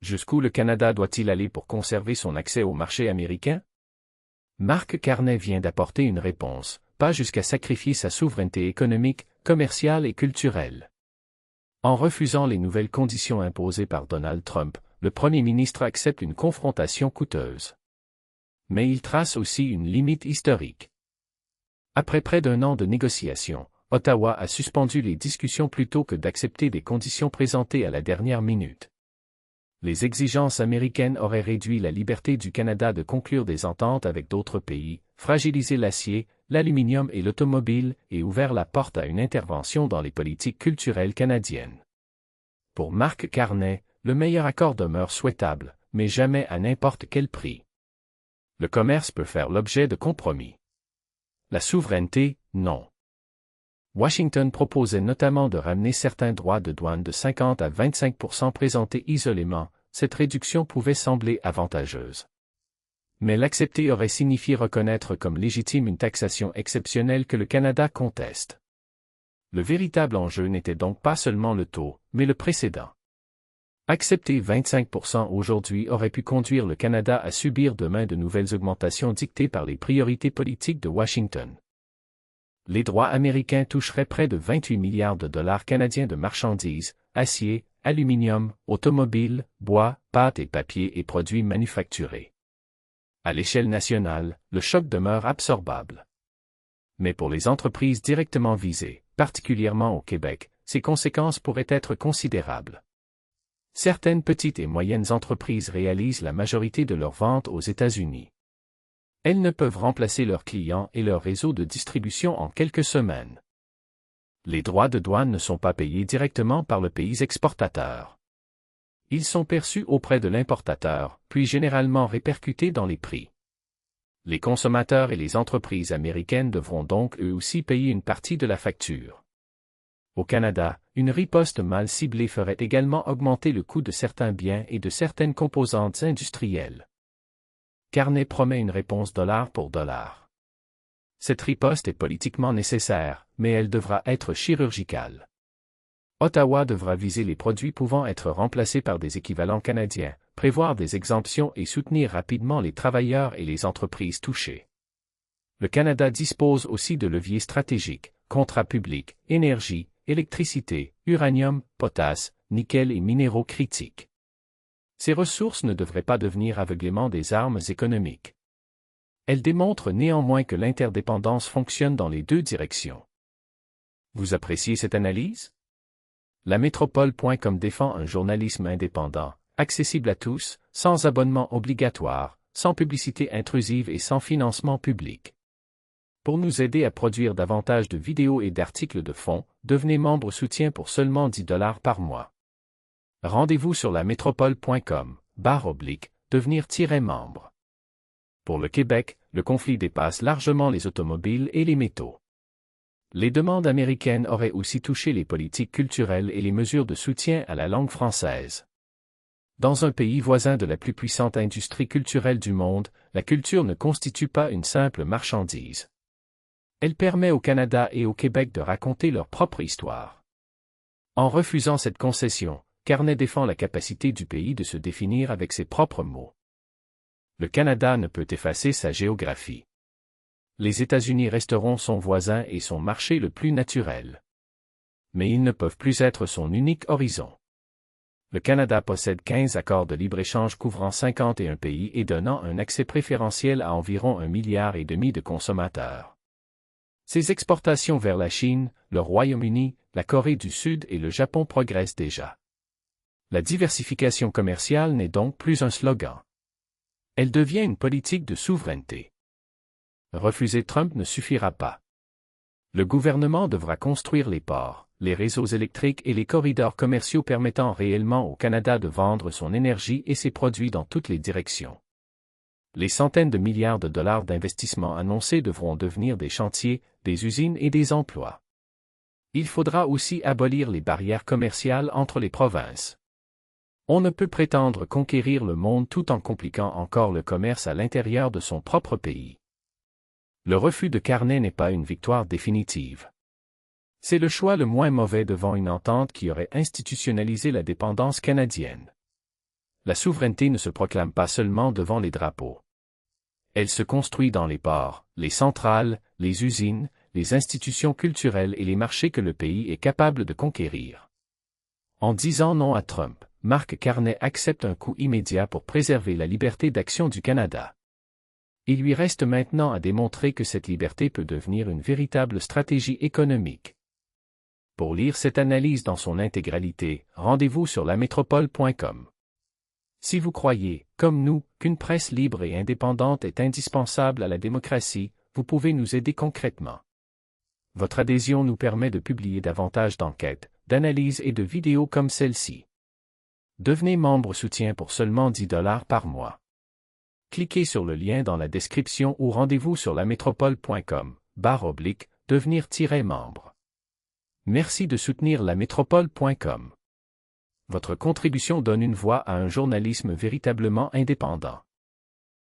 Jusqu'où le Canada doit-il aller pour conserver son accès au marché américain? Marc Carnet vient d'apporter une réponse, pas jusqu'à sacrifier sa souveraineté économique, commerciale et culturelle. En refusant les nouvelles conditions imposées par Donald Trump, le Premier ministre accepte une confrontation coûteuse. Mais il trace aussi une limite historique. Après près d'un an de négociations, Ottawa a suspendu les discussions plutôt que d'accepter des conditions présentées à la dernière minute. Les exigences américaines auraient réduit la liberté du Canada de conclure des ententes avec d'autres pays, fragilisé l'acier, l'aluminium et l'automobile, et ouvert la porte à une intervention dans les politiques culturelles canadiennes. Pour Marc Carnet, le meilleur accord demeure souhaitable, mais jamais à n'importe quel prix. Le commerce peut faire l'objet de compromis. La souveraineté, non. Washington proposait notamment de ramener certains droits de douane de 50 à 25% présentés isolément. Cette réduction pouvait sembler avantageuse. Mais l'accepter aurait signifié reconnaître comme légitime une taxation exceptionnelle que le Canada conteste. Le véritable enjeu n'était donc pas seulement le taux, mais le précédent. Accepter 25% aujourd'hui aurait pu conduire le Canada à subir demain de nouvelles augmentations dictées par les priorités politiques de Washington. Les droits américains toucheraient près de 28 milliards de dollars canadiens de marchandises, acier, aluminium, automobile, bois, pâtes et papier et produits manufacturés. À l'échelle nationale, le choc demeure absorbable. Mais pour les entreprises directement visées, particulièrement au Québec, ces conséquences pourraient être considérables. Certaines petites et moyennes entreprises réalisent la majorité de leurs ventes aux États-Unis. Elles ne peuvent remplacer leurs clients et leur réseau de distribution en quelques semaines. Les droits de douane ne sont pas payés directement par le pays exportateur. Ils sont perçus auprès de l'importateur, puis généralement répercutés dans les prix. Les consommateurs et les entreprises américaines devront donc eux aussi payer une partie de la facture. Au Canada, une riposte mal ciblée ferait également augmenter le coût de certains biens et de certaines composantes industrielles. Carnet promet une réponse dollar pour dollar. Cette riposte est politiquement nécessaire, mais elle devra être chirurgicale. Ottawa devra viser les produits pouvant être remplacés par des équivalents canadiens, prévoir des exemptions et soutenir rapidement les travailleurs et les entreprises touchées. Le Canada dispose aussi de leviers stratégiques, contrats publics, énergie, électricité, uranium, potasse, nickel et minéraux critiques. Ces ressources ne devraient pas devenir aveuglément des armes économiques. Elles démontrent néanmoins que l'interdépendance fonctionne dans les deux directions. Vous appréciez cette analyse? Lamétropole.com défend un journalisme indépendant, accessible à tous, sans abonnement obligatoire, sans publicité intrusive et sans financement public. Pour nous aider à produire davantage de vidéos et d'articles de fond, devenez membre soutien pour seulement 10 $ par mois. Rendez-vous sur lamétropole.com/devenir-membre. Pour le Québec, le conflit dépasse largement les automobiles et les métaux. Les demandes américaines auraient aussi touché les politiques culturelles et les mesures de soutien à la langue française. Dans un pays voisin de la plus puissante industrie culturelle du monde, la culture ne constitue pas une simple marchandise. Elle permet au Canada et au Québec de raconter leur propre histoire. En refusant cette concession, Carnet défend la capacité du pays de se définir avec ses propres mots. Le Canada ne peut effacer sa géographie. Les États-Unis resteront son voisin et son marché le plus naturel. Mais ils ne peuvent plus être son unique horizon. Le Canada possède 15 accords de libre-échange couvrant 51 pays et donnant un accès préférentiel à environ 1,5 milliard de consommateurs. Ces exportations vers la Chine, le Royaume-Uni, la Corée du Sud et le Japon progressent déjà. La diversification commerciale n'est donc plus un slogan. Elle devient une politique de souveraineté. Refuser Trump ne suffira pas. Le gouvernement devra construire les ports, les réseaux électriques et les corridors commerciaux permettant réellement au Canada de vendre son énergie et ses produits dans toutes les directions. Les centaines de milliards de dollars d'investissements annoncés devront devenir des chantiers, des usines et des emplois. Il faudra aussi abolir les barrières commerciales entre les provinces. On ne peut prétendre conquérir le monde tout en compliquant encore le commerce à l'intérieur de son propre pays. Le refus de Carnet n'est pas une victoire définitive. C'est le choix le moins mauvais devant une entente qui aurait institutionnalisé la dépendance canadienne. La souveraineté ne se proclame pas seulement devant les drapeaux. Elle se construit dans les ports, les centrales, les usines, les institutions culturelles et les marchés que le pays est capable de conquérir. En disant non à Trump, Marc Carney accepte un coup immédiat pour préserver la liberté d'action du Canada. Il lui reste maintenant à démontrer que cette liberté peut devenir une véritable stratégie économique. Pour lire cette analyse dans son intégralité, rendez-vous sur lamétropole.com. Si vous croyez, comme nous, qu'une presse libre et indépendante est indispensable à la démocratie, vous pouvez nous aider concrètement. Votre adhésion nous permet de publier davantage d'enquêtes, d'analyses et de vidéos comme celle-ci. Devenez membre soutien pour seulement 10 $ par mois. Cliquez sur le lien dans la description ou rendez-vous sur lamétropole.com/devenir-membre. Merci de soutenir lamétropole.com. Votre contribution donne une voix à un journalisme véritablement indépendant.